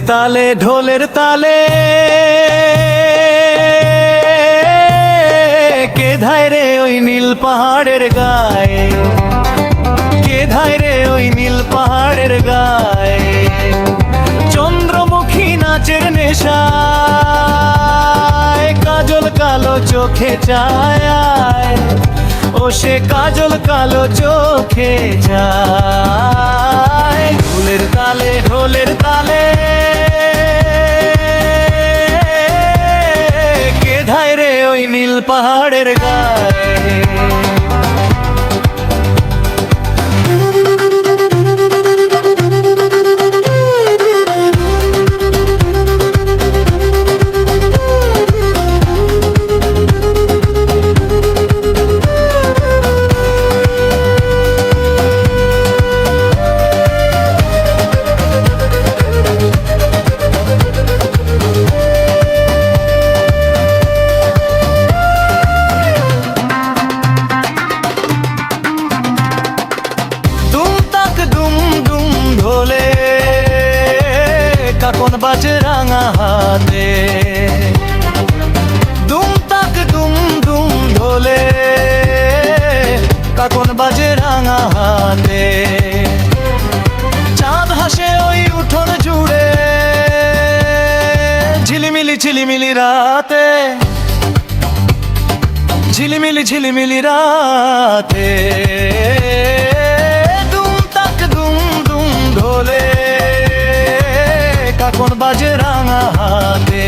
তালে ঢোলের তালে কে ধায় রে ওই নীল পাহাড়ের গায়ে, কে ধায় রে ওই নীল পাহাড়ের গায়ে। চন্দ্রমুখী নাচের নেশায় কাজল কালো চোখে চায়, ও সে কাজল কালো চোখে যায়। ঢোলের তালে ঢোলের তালে কে ধায় রে ওই নীল পাহাড়ের গায়ে। কাকন বাজে রাঙা হাতে, দুম তাক দুম দুম ঢোলে কাকন বাজে রাঙা হাতে। চাঁদ হাসে ওই উঠোন জুড়ে ঝিলিমিলি ঝিলিমিলি রাতে, ঝিলিমিলি ঝিলিমিলি রাতে। দুম তাক দুম দুম ঢোলে কাকন বাজে রাঙা হাতে।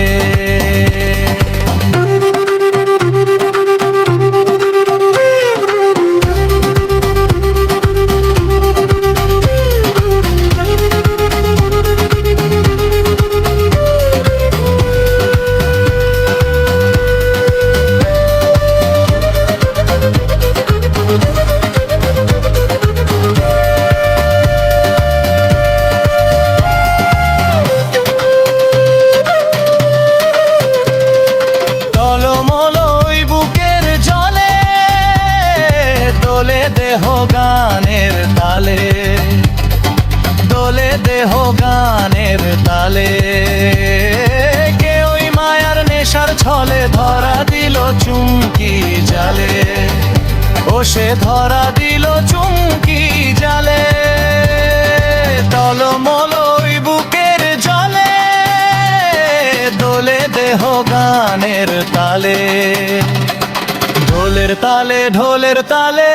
দেহ গানের তালে, দোলে দেহ গানের তালে। কে ওই মায়ার নেশার ছলে ধরা দিল চুমকি জালে, ও সে ধরা দিল চুমকি জালে। টলমল ওই বুকের জলে দোলে দেহ গানের তালে। ঢোলের তালে ঢোলের তালে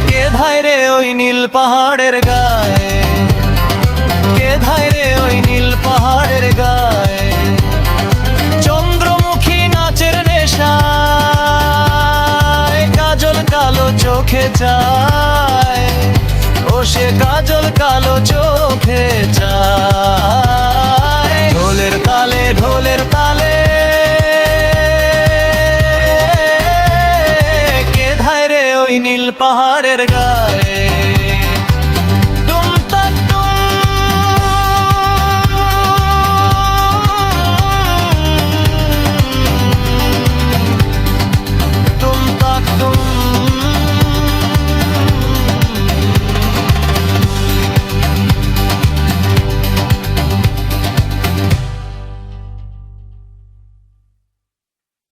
কে ধায় রে ওই নীল পাহাড়ের গায়ে, কে ধায় রে ওই নীল পাহাড়ের গায়ে। চন্দ্রমুখী নাচের নেশায় কাজল কালো চোখে চায়, ও সে কাজল কালো চোখে চায়।